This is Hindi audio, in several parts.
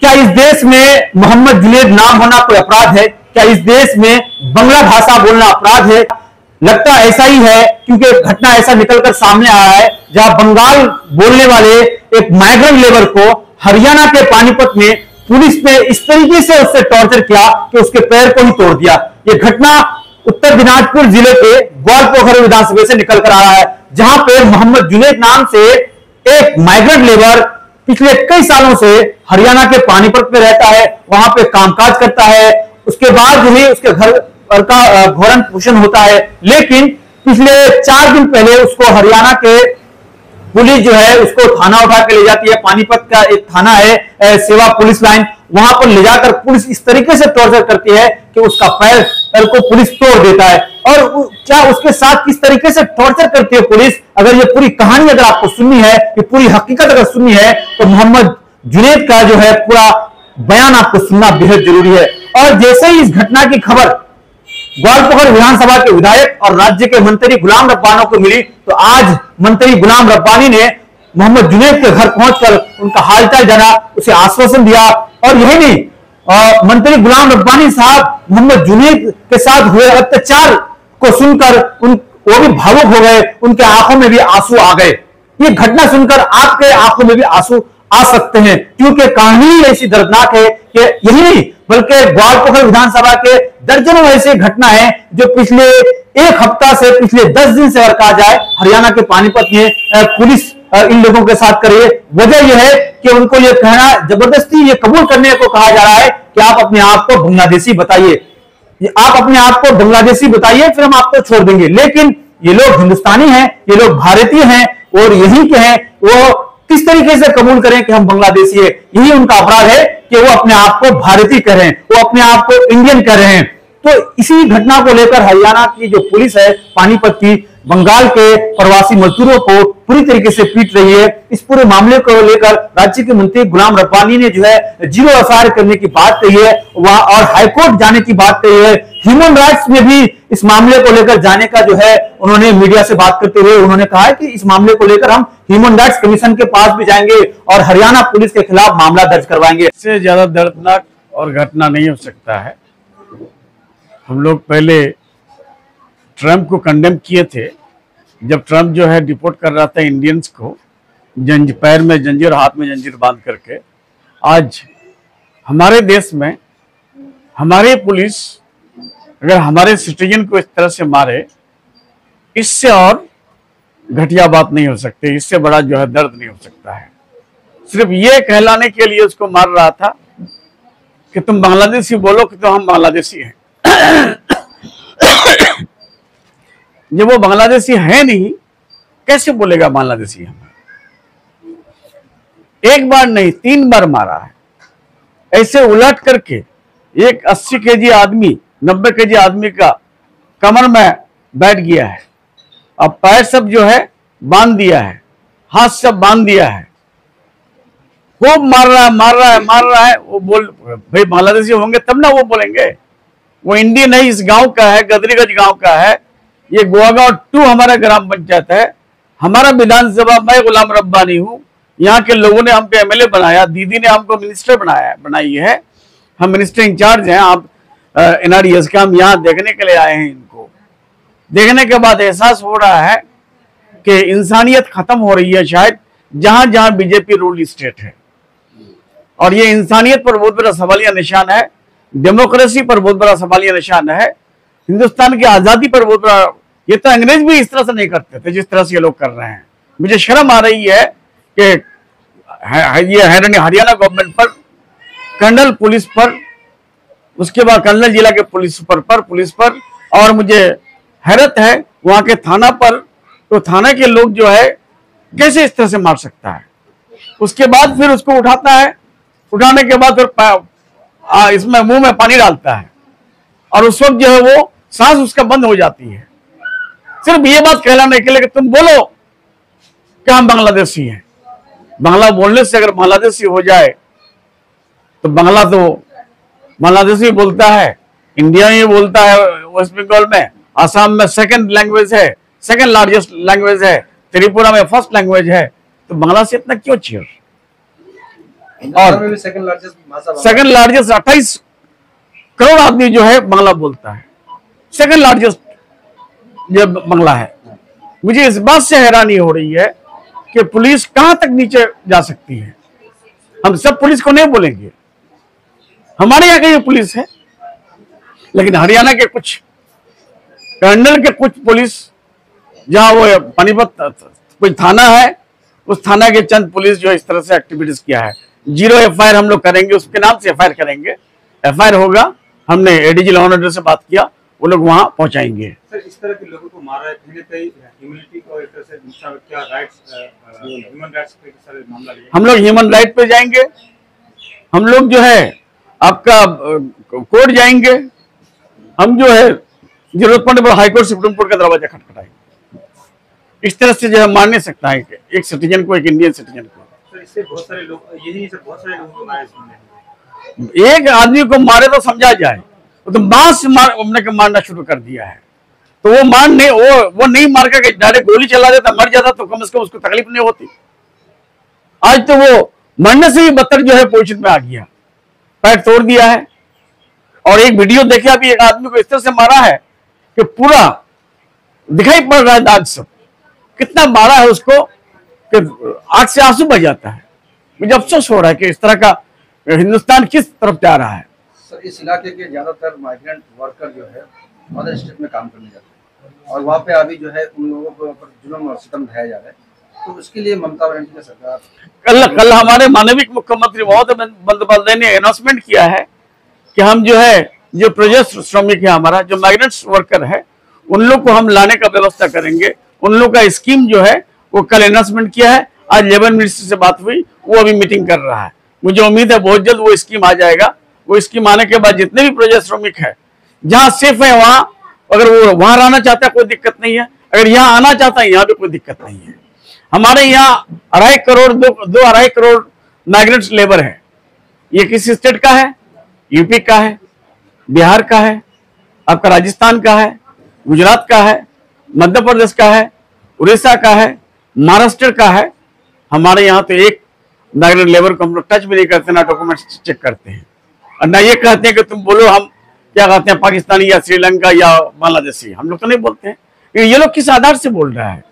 क्या इस देश में मोहम्मद जुनैद नाम होना कोई अपराध है? क्या इस देश में बांग्ला भाषा बोलना अपराध है? लगता ऐसा ही है, क्योंकि घटना ऐसा निकलकर सामने आया है जहां बंगाल बोलने वाले एक माइग्रेंट लेबर को हरियाणा के पानीपत में पुलिस ने इस तरीके से उससे टॉर्चर किया कि उसके पैर को ही तोड़ दिया। यह घटना उत्तर दिनाजपुर जिले के ग्वालपोखर विधानसभा से निकलकर आ रहा है, जहां पे मोहम्मद जुनैद नाम से एक माइग्रेंट लेबर पिछले कई सालों से हरियाणा के पानीपत में रहता है, वहां पे कामकाज करता है। उसके बाद जो है उसके घर का भरण पोषण होता है, लेकिन पिछले 4 दिन पहले उसको हरियाणा के पुलिस जो है उसको थाना उठा के ले जाती है। पानीपत का एक थाना है सेवा पुलिस लाइन, वहां पर ले जाकर पुलिस इस तरीके से टॉर्चर करती है कि उसका पैर को पुलिस तोड़ देता है। और क्या उसके साथ किस तरीके से टॉर्चर करती है पुलिस, अगर ये पूरी कहानी अगर आपको सुननी है, ये पूरी हकीकत अगर सुननी है, तो मोहम्मद जुनैद का जो है पूरा बयान आपको सुनना बेहद जरूरी है। और जैसे ही इस घटना की खबर ग्वालपोखर विधानसभा के विधायक और राज्य के मंत्री गुलाम रब्बानी को मिली, तो आज मंत्री गुलाम रब्बानी ने मोहम्मद जुनैद के घर पहुंचकर उनका हालचाल जाना, उसे आश्वासन दिया। और यही नहीं, मंत्री गुलाम रब्बानी साहब मोहम्मद जुनैद के साथ हुए अत्याचार को सुनकर वो भी भावुक हो गए, उनके आंखों में भी आंसू आ गए। ये घटना सुनकर आपके आंखों में भी आंसू आ सकते हैं, क्योंकि कहानी ऐसी दर्दनाक है कि यही नहीं बल्कि ग्वालपोखर विधानसभा के दर्जनों ऐसी घटना है जो पिछले 1 हफ्ता से, पिछले 10 दिन से अगर कहा जाए, हरियाणा के पानीपत में पुलिस इन लोगों के साथ कर रही है। वजह यह है कि उनको यह कहना, जबरदस्ती ये कबूल करने को कहा जा रहा है कि आप अपने आप को बांग्लादेशी बताइए, आप अपने आप को बांग्लादेशी बताइए, फिर हम आपको छोड़ देंगे। लेकिन ये लोग हिंदुस्तानी हैं, ये लोग भारतीय हैं और यहीं के हैं, वो किस तरीके से कबूल करें कि हम बांग्लादेशी है? यही उनका अपराध है कि वो अपने आप को भारतीय कह रहे हैं, वो अपने आप को इंडियन कह रहे हैं। तो इसी घटना को लेकर हरियाणा की जो पुलिस है पानीपत की, बंगाल के प्रवासी मजदूरों को पूरी तरीके से पीट रही है। इस पूरे मामले को लेकर राज्य के मंत्री गुलाम रब्बानी ने जो है 0 एफआईआर करने की बात कही है वहां, और हाईकोर्ट जाने की बात कही है। ह्यूमन राइट्स में भी इस मामले को लेकर जाने का जो है उन्होंने मीडिया से बात करते हुए उन्होंने कहा है कि इस मामले को लेकर हम ह्यूमन राइट्स कमीशन के पास भी जाएंगे और हरियाणा पुलिस के खिलाफ मामला दर्ज करवाएंगे। इससे ज्यादा दर्दनाक और घटना नहीं हो सकता है। हम लोग पहले ट्रंप को कंडेम किए थे, जब ट्रंप जो है डिपोर्ट कर रहा था इंडियंस को, पैर में जंजीर हाथ में जंजीर बांध करके। आज हमारे देश में हमारे पुलिस अगर हमारे सिटीजन को इस तरह से मारे, इससे और घटिया बात नहीं हो सकती, इससे बड़ा जो है दर्द नहीं हो सकता है। सिर्फ ये कहलाने के लिए उसको मार रहा था कि तुम बांग्लादेशी बोलो कि तो हम बांग्लादेशी हैं। जब वो बांग्लादेशी है नहीं, कैसे बोलेगा बांग्लादेशी हम? एक बार नहीं 3 बार मारा है, ऐसे उलट करके। एक 80 केजी आदमी 90 केजी आदमी का कमर में बैठ गया है, अब पैर सब जो है बांध दिया है, हाथ सब बांध दिया है, खूब मार रहा है। वो बोल भाई बांग्लादेशी होंगे तब ना वो बोलेंगे। वो इंडियन है, इस गांव का है, गदरीगंज गांव का है। ये गोवागांव 2 हमारा ग्राम पंचायत है, हमारा विधानसभा, मैं गुलाम रब्बानी हूँ। यहाँ के लोगों ने हमको एमएलए बनाया, दीदी ने हमको मिनिस्टर बनाई है, हम मिनिस्टर इंचार्ज हैं। आप एनआरडीएस का हम यहाँ देखने के लिए आए हैं। इनको देखने के बाद एहसास हो रहा है कि इंसानियत खत्म हो रही है शायद जहां जहां बीजेपी रूल स्टेट है। और ये इंसानियत पर बहुत बड़ा सवालिया निशान है, डेमोक्रेसी पर बहुत बड़ा सवालिया निशान है, हिंदुस्तान की आजादी पर बहुत बड़ा। ये तो अंग्रेज भी इस तरह से नहीं करते थे जिस तरह से ये लोग कर रहे हैं। मुझे शर्म आ रही है कि ये हरियाणा गवर्नमेंट पर, कर्नल पुलिस पर, उसके बाद कर्नल जिला के पुलिस पर, और मुझे हैरत है वहां के थाना पर। तो थाना के लोग जो है कैसे इस तरह से मार सकता है? उसके बाद फिर उसको उठाता है, उठाने के बाद फिर इसमें मुंह में पानी डालता है, और उस वक्त जो है वो सांस उसका बंद हो जाती है, सिर्फ ये बात कहलाने के लिए कि तुम बोलो कि हम बांग्लादेशी हैं। बांग्ला बोलने से अगर बांग्लादेशी हो जाए तो बांग्ला तो बांग्लादेशी बोलता है, इंडिया में बोलता है, वेस्ट बंगाल में, आसाम में 2nd लैंग्वेज है, 2nd लार्जेस्ट लैंग्वेज है, त्रिपुरा में 1st लैंग्वेज है, तो बांग्ला से इतना क्यों चिढ़? और सेकंड लार्जेस्ट 28 करोड़ आदमी जो है बांग्ला बोलता है, सेकंड लार्जेस्ट जो बांग्ला है। मुझे इस बात से हैरानी हो रही है कि पुलिस कहां तक नीचे जा सकती है। हम सब पुलिस को नहीं बोलेंगे, हमारे यहाँ की ये पुलिस है, लेकिन हरियाणा के कुछ कर्नल के कुछ पुलिस, जहां वो पानीपत कोई थाना है, उस थाना के चंद पुलिस जो इस तरह से एक्टिविटीज किया है। 0 FIR हम लोग करेंगे, उसके नाम से FIR करेंगे, FIR होगा। हमने ADG लॉ एंड ऑर्डर से बात किया, वो लोग वहां पहुंचाएंगे। सर, इस तरह के लोगों को मारा है, कहीं ना कहीं ह्यूमैनिटी को एक तरह से नुकसान, क्या राइट्स, ह्यूमन राइट्स पे सारे मामला लिया। हम लोग ह्यूमन राइट पे जाएंगे, हम लोग जो है आपका कोर्ट जाएंगे, हम जो है जरूरत पड़ने पर हाई कोर्ट सुप्रीम कोर्ट का दरवाजा खटखटाएंगे। इस तरह से जो है मान नहीं सकता है एक सिटीजन को, एक इंडियन सिटीजन को। सर, इससे बहुत सारे लोग, यही सब बहुत सारे लोगों को मारे सुनने। एक आदमी को मारे तो समझा जाए, वो तो बांस मारना शुरू कर दिया है। तो वो मार नहीं, वो नहीं मार कर डायरेक्ट गोली चला देता, मर जाता तो कम से कम उसको तकलीफ नहीं होती। आज तो वो मरने से ही बदतर जो है पोजीशन में आ गया, पैर तोड़ दिया है। और एक वीडियो देखे अभी, एक आदमी को इस तरह से मारा है कि पूरा दिखाई पड़ रहा है दाग सब, कितना मारा है उसको कि आंख से आंसू बह जाता है। मुझे अफसोस हो रहा है कि इस तरह का हिंदुस्तान किस तरफ जा रहा है। सर, इस इलाके के ज्यादातर माइग्रेंट वर्कर जो है अदर स्टेट में काम करने जाते हैं और वहाँ पे अभी जो है उन लोगों के ऊपर जुल्म और सितम ढाया जा रहा है, तो उसके लिए ममता बनर्जी सरकार कल हमारे माननीय मुख्यमंत्री ममता बंदोपाध्याय ने अनाउंसमेंट किया है कि हम जो है जो प्रोजेक्ट श्रमिक है, हमारा जो माइग्रेंट्स वर्कर है, उन लोग को हम लाने का व्यवस्था करेंगे। उन लोग का स्कीम जो है वो कल अनाउंसमेंट किया है। आज लेबर मिनिस्टर से बात हुई, वो अभी मीटिंग कर रहा है। मुझे उम्मीद है बहुत जल्द वो स्कीम आ जाएगा। वो स्कीम आने के बाद जितने भी प्रोजेक्ट श्रमिक है, जहां सेफ है वहां, अगर वो वहां रहना चाहता है कोई दिक्कत नहीं है, अगर यहाँ आना चाहता है यहाँ भी कोई दिक्कत नहीं है। हमारे यहाँ 2.5 करोड़ माइग्रेंट्स लेबर है। ये किस स्टेट का है? यूपी का है, बिहार का है, आपका राजस्थान का है, गुजरात का है, मध्य प्रदेश का है, उड़ीसा का है, महाराष्ट्र का है। हमारे यहाँ तो एक माइग्रेंट लेबर को हम लोग टच भी नहीं करते, ना डॉक्यूमेंट्स चेक करते हैं, और ना ये कहते हैं कि तुम बोलो हम क्या कहते हैं पाकिस्तानी या श्रीलंका या बांग्लादेशी। हम लोग तो नहीं बोलते हैं। ये लोग किस आधार से बोल रहा है?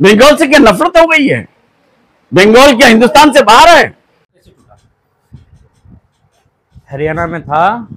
बंगाल से क्या नफरत हो गई है? बंगाल क्या हिंदुस्तान से बाहर है? हरियाणा में था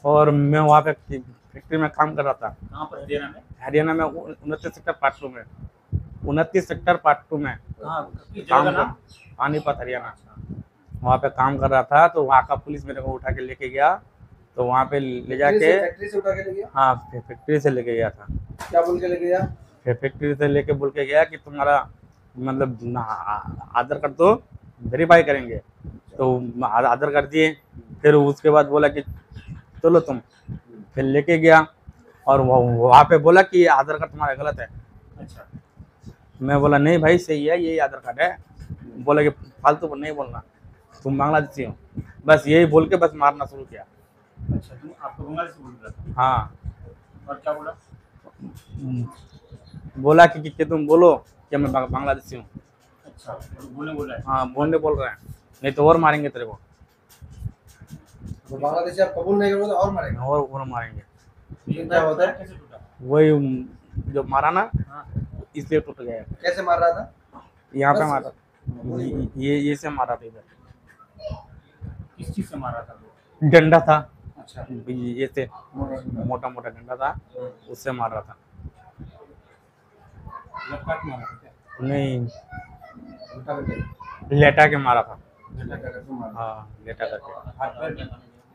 और मैं वहाँ पे फैक्ट्री में काम कर रहा था। कहाँ पर हरियाणा में? हरियाणा में 29 सेक्टर पार्ट 2 में, 29 सेक्टर पार्ट 2 में कहाँ काम कर, पानीपत हरियाणा। वहाँ पे काम कर रहा था, तो वहाँ का पुलिस मेरे को उठा के लेके गया। तो वहाँ पे ले जाके फैक्ट्री से उठा के ले गया? हाँ, फैक्ट्री से लेके गया था। क्या बोल के ले गया? फैक्ट्री से लेके बोल के गया कि तुम्हारा मतलब आधार कार्ड तो वेरीफाई करेंगे। तो आधार कार्ड दिए, फिर उसके बाद बोला कि चलो तुम, फिर लेके गया और वहाँ पे बोला कि आधार कार्ड तुम्हारा गलत है। अच्छा, मैं बोला नहीं भाई सही है, यही आधार कार्ड है। बोला कि फालतू नहीं बोलना, तुम बांग्लादेशी हो। बस यही बोल के बस मारना शुरू किया। अच्छा, तुम आपको बांग्लादेश बोल रहा था? हाँ, और क्या बोला? बोला कि तुम बोलो कि मैं बांग्लादेशी हूँ। अच्छा, तो बोला है? हाँ, बोलने बोल रहे हैं, नहीं तो और मारेंगे तेरे को। तो बांग्लादेशी आप कबूल नहीं करोगे तो और मारेंगे? और मारेंगे। ये क्या होता है? कैसे टूटा? वही जो मारा ना, हाँ, इसलिए टूट गया। कैसे मार रहा था? यहाँ पे मारा, ये से मारा था। इधर किस चीज से मारा था वो? डंडा था, अच्छा, ये से मोटा मोटा डंडा था, उससे मार रहा था। लटका के मारा था क्या? नहीं, उठा के लेटा के मारा था। झटका करके मारा। हाँ, लेटा करके। हाथ पैर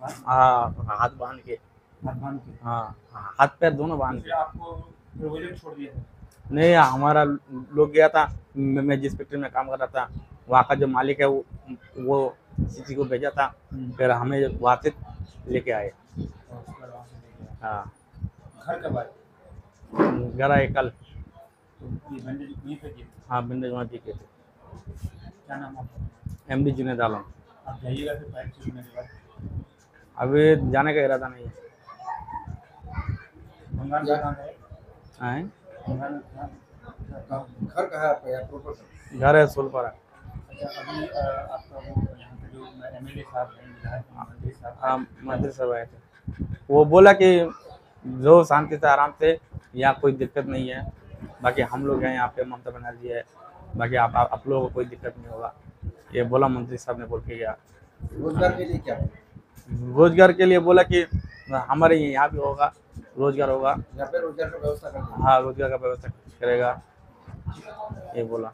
हाँ, हाथ बांध के। हाथ बांध के? हाँ, हाथ पैर दोनों बांध फिर के। आपको फिर वजह छोड़ दिया था? नहीं, हमारा लोग गया था। मैं जिस फैक्ट्री में काम कर रहा था, वहाँ का जो मालिक है वो किसी को भेजा था, फिर हमें वहाँ से लेके आए। और उसके बाद वहाँ से ले गया। हाँ, घर कब आए? घर आए कल। तो ये बैंडेज यहीं पे किए? हाँ, बिंदे वहाँ दिखे थे। क्या नाम आपका? MD जुनेद आलम। आप जाइएगा फिर फाइल चुनने के बाद? अभी जाने का इरादा नहीं है। बंगाल में कहाँ गए? हैं? बंगाल में कहाँ? घर कहाँ है आपका? या प्रॉपर? घर है सोलपारा। अच्छा, अभी आपका वो यहाँ जो एमएलए साहब हैं, विधायक मंत्री साहब, हाँ मंत्री साहब आए थे, वो बोला कि जो शांति से आराम से, यहाँ कोई दिक्कत नहीं है, बाकी हम लोग हैं यहाँ पे, ममता बनर्जी है, बाकी आप लोगों को कोई दिक्कत नहीं होगा, ये बोला मंत्री साहब ने बोल के गया। रोजगार के लिए क्या है? रोजगार के लिए बोला कि हमारे यहाँ भी होगा, रोजगार होगा, यहाँ पे रोजगार का व्यवस्था कर हाँ रोजगार का व्यवस्था करेगा, ये बोला।